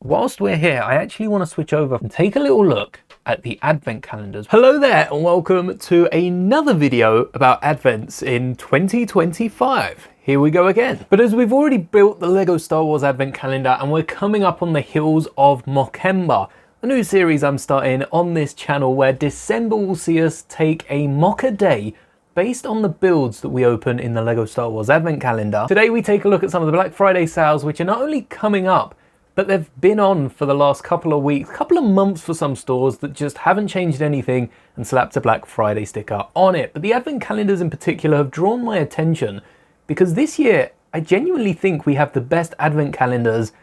Whilst we're here, I actually want to switch over and take a little look at the advent calendars. Hello there and welcome to another video about advents in 2025. Here we go again. But as we've already built the Lego Star Wars advent calendar and we're coming up on the heels of Mockember, a new series I'm starting on this channel where December will see us take a mock-a day based on the builds that we open in the Lego Star Wars advent calendar. Today we take a look at some of the Black Friday sales which are not only coming up, but they've been on for the last couple of weeks, couple of months for some stores that just haven't changed anything and slapped a Black Friday sticker on it. But the advent calendars in particular have drawn my attention because this year I genuinely think we have the best advent calendars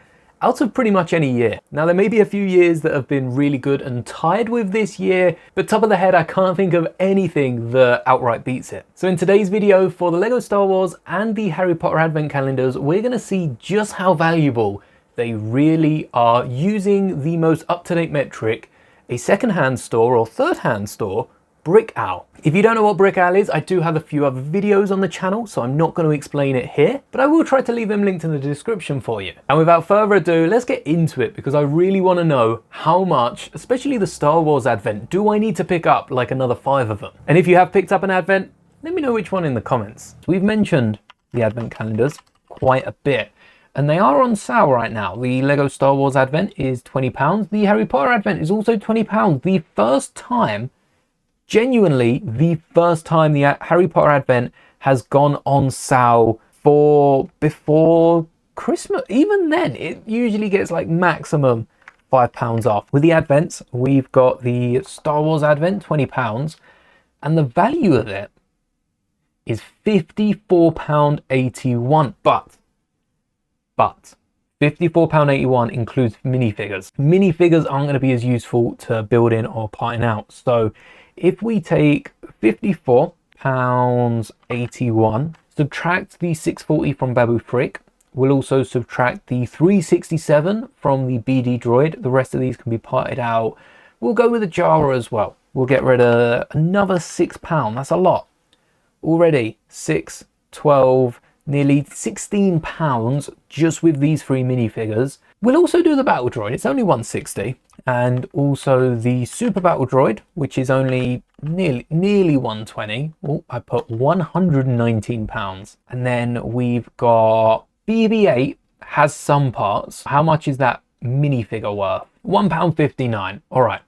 out of pretty much any year. Now there may be a few years that have been really good and tied with this year, but top of the head I can't think of anything that outright beats it. So in today's video for the Lego Star Wars and the Harry Potter advent calendars, we're going to see just how valuable they really are using the most up-to-date metric, a second-hand store or third-hand store, Brick Owl. If you don't know what Brick Owl is, I do have a few other videos on the channel, so I'm not going to explain it here, but I will try to leave them linked in the description for you. And without further ado, let's get into it because I really want to know how much, especially the Star Wars advent, do I need to pick up like another 5 of them? And if you have picked up an advent, let me know which one in the comments. We've mentioned the advent calendars quite a bit, and they are on sale right now. The Lego Star Wars Advent is £20. The Harry Potter Advent is also £20. The first time, genuinely the first time the Harry Potter Advent has gone on sale for before Christmas. Even then, it usually gets like maximum £5 off. With the Advents, we've got the Star Wars Advent, £20, and the value of it is £54.81. But £54.81 includes minifigures. Minifigures aren't going to be as useful to build in or parting out. So if we take £54.81, subtract the 640 from Babu Frick, we'll also subtract the 367 from the BD droid. The rest of these can be parted out. We'll go with the Jara as well. We'll get rid of another £6. That's a lot. Already 6, 12, nearly £16 just with these 3 minifigures. We'll also do the Battle Droid, it's only 160, and also the Super Battle Droid, which is only nearly 120. Oh, I put £119. And then we've got BB-8 has some parts. How much is that minifigure worth? £1.59. All right,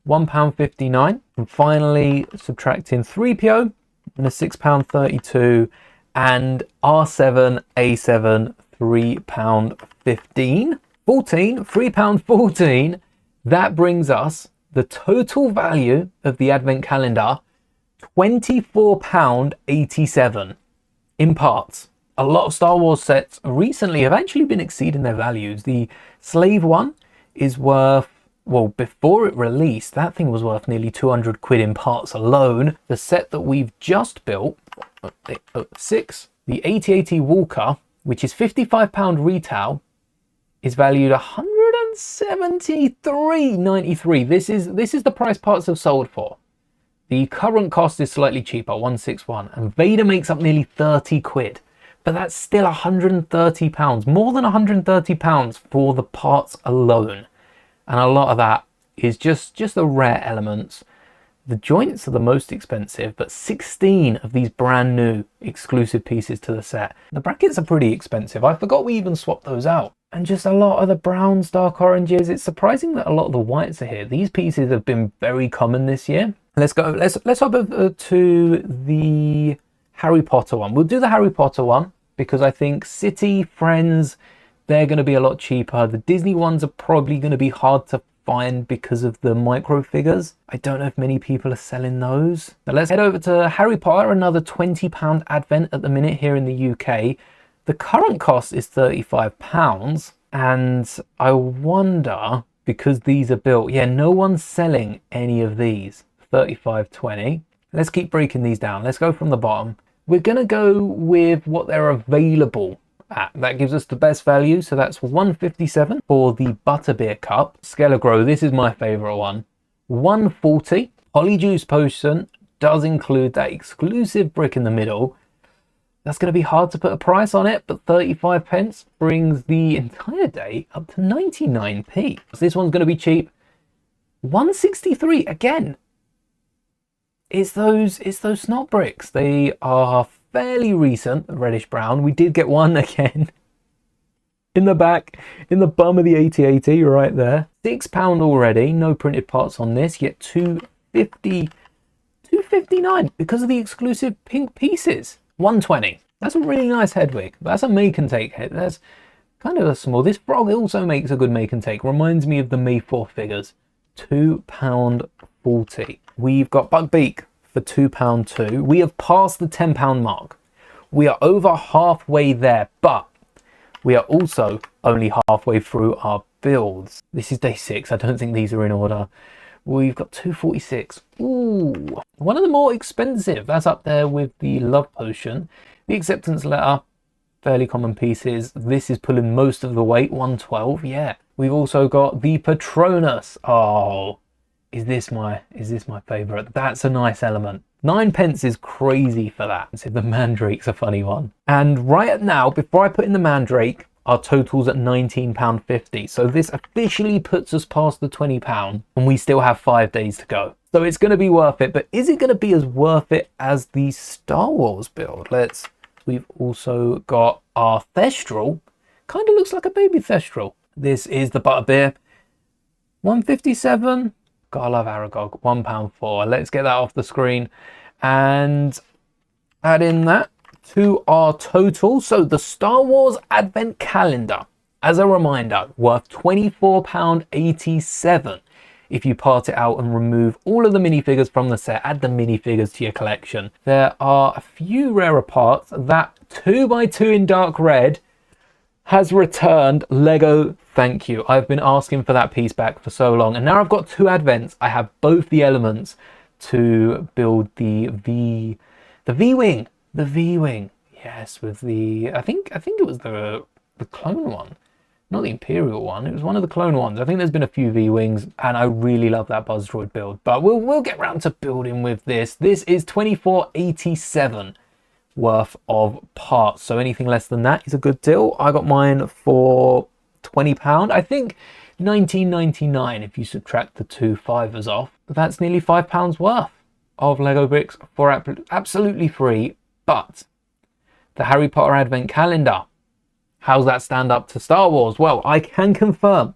£1.59. And finally subtracting 3PO and a £6.32. and R7, A7, £3.15. 14, £3.14. That brings us the total value of the advent calendar, £24.87 in parts. A lot of Star Wars sets recently have actually been exceeding their values. The Slave one is worth, well, before it released, that thing was worth nearly 200 quid in parts alone. The set that we've just built, 6, the AT-AT Walker, which is £55 retail, is valued £173.93. This is the price parts have sold for. The current cost is slightly cheaper, 161, and Vader makes up nearly 30 quid. But that's still £130, more than £130 for the parts alone. And a lot of that is just the rare elements. The joints are the most expensive, but 16 of these brand new exclusive pieces to the set. The brackets are pretty expensive. I forgot we even swapped those out. And just a lot of the browns, dark oranges. It's surprising that a lot of the whites are here. These pieces have been very common this year. Let's hop over to the Harry Potter one. We'll do the Harry Potter one because I think City, Friends, they're going to be a lot cheaper. The Disney ones are probably going to be hard to find because of the micro figures. I don't know if many people are selling those. But let's head over to Harry Potter, another £20 advent at the minute here in the UK. The current cost is £35, and I wonder, because these are built, yeah, no one's selling any of these. £35.20. Let's keep breaking these down. Let's go from the bottom. We're gonna go with what they're available at. That gives us the best value, so that's £157 for the Butterbeer Cup. Skelegro, this is my favourite one. £140. Polyjuice Potion does include that exclusive brick in the middle. That's going to be hard to put a price on it, but 35 pence brings the entire day up to 99p. So this one's going to be cheap. 163 again. It's those snot bricks. They are fairly recent, reddish brown. We did get one again in the back, in the bum of the 8080 right there. £6 already. No printed parts on this, yet 259 because of the exclusive pink pieces. 120. That's a really nice headwig. That's a make and take head. That's kind of a small. This frog also makes a good make and take. Reminds me of the May 4 figures. £2.40. We've got Buckbeak for £2 too. We have passed the £10 mark. We are over halfway there, but we are also only halfway through our builds. This is day 6. I don't think these are in order. We've got 246. Ooh, one of the more expensive. That's up there with the Love Potion. The Acceptance Letter, fairly common pieces. This is pulling most of the weight, 112. Yeah. We've also got the Patronus. Oh, is this my favorite? That's a nice element. 9 pence is crazy for that. So the Mandrake's a funny one. And right now, before I put in the Mandrake, our total's at £19.50. So this officially puts us past the £20 and we still have 5 days to go. So it's going to be worth it, but is it going to be as worth it as the Star Wars build? We've also got our Thestral. Kind of looks like a baby Thestral. This is the Butterbeer. 157. God, I love Aragog. £1.04. Let's get that off the screen and add in that to our total. So the Star Wars Advent Calendar, as a reminder, worth £24.87 if you part it out and remove all of the minifigures from the set, add the minifigures to your collection. There are a few rarer parts. That 2x2 in dark red has returned. Lego, thank you. I've been asking for that piece back for so long, and now I've got 2 Advents. I have both the elements to build the V-Wing. The V-Wing, yes, with the, I think it was the clone one, not the Imperial one. It was one of the clone ones. I think there's been a few V-Wings, and I really love that Buzz Droid build. But we'll get round to building with this. This is $24.87 worth of parts. So anything less than that is a good deal. I got mine for £20. I think £19.99 if you subtract the 2 fivers off. That's nearly £5 worth of Lego bricks for absolutely free. But the Harry Potter Advent Calendar, how's that stand up to Star Wars? Well, I can confirm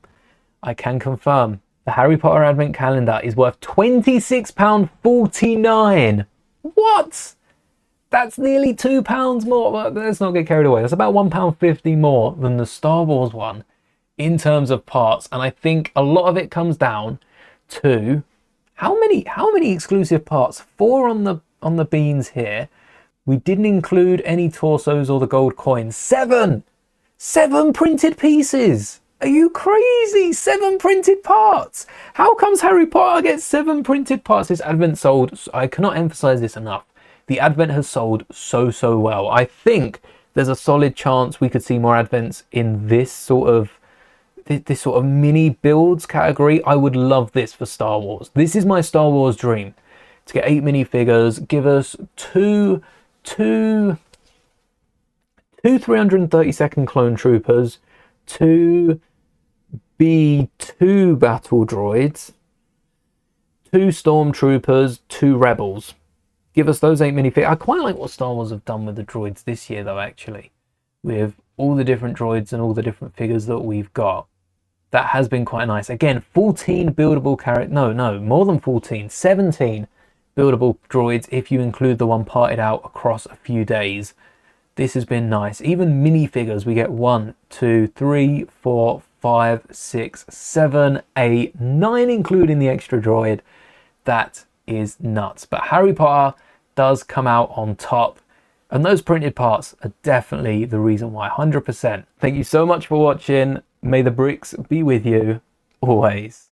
the Harry Potter Advent Calendar is worth £26.49. What? That's nearly £2 more. Well, let's not get carried away. That's about £1.50 more than the Star Wars one in terms of parts. And I think a lot of it comes down to how many exclusive parts? 4 on the beans here. We didn't include any torsos or the gold coins. 7 printed pieces. Are you crazy? 7 printed parts. How comes Harry Potter gets 7 printed parts? This Advent sold, I cannot emphasize this enough. The Advent has sold so well. I think there's a solid chance we could see more Advents in this sort of mini builds category. I would love this for Star Wars. This is my Star Wars dream. To get 8 minifigures, give us two 332nd clone troopers, 2 B2 battle droids, 2 stormtroopers, 2 rebels. Give us those 8 minifigures. I quite like what Star Wars have done with the droids this year though, actually. With all the different droids and all the different figures that we've got. That has been quite nice. Again, 14 buildable characters. No, more than 14. 17 buildable droids if you include the one parted out across a few days. This has been nice. Even minifigures, we get 1, 2, 3, 4, 5, 6, 7, 8, 9 including the extra droid. That is nuts. But Harry Potter does come out on top, and those printed parts are definitely the reason why. 100%. Thank you so much for watching. May the bricks be with you always.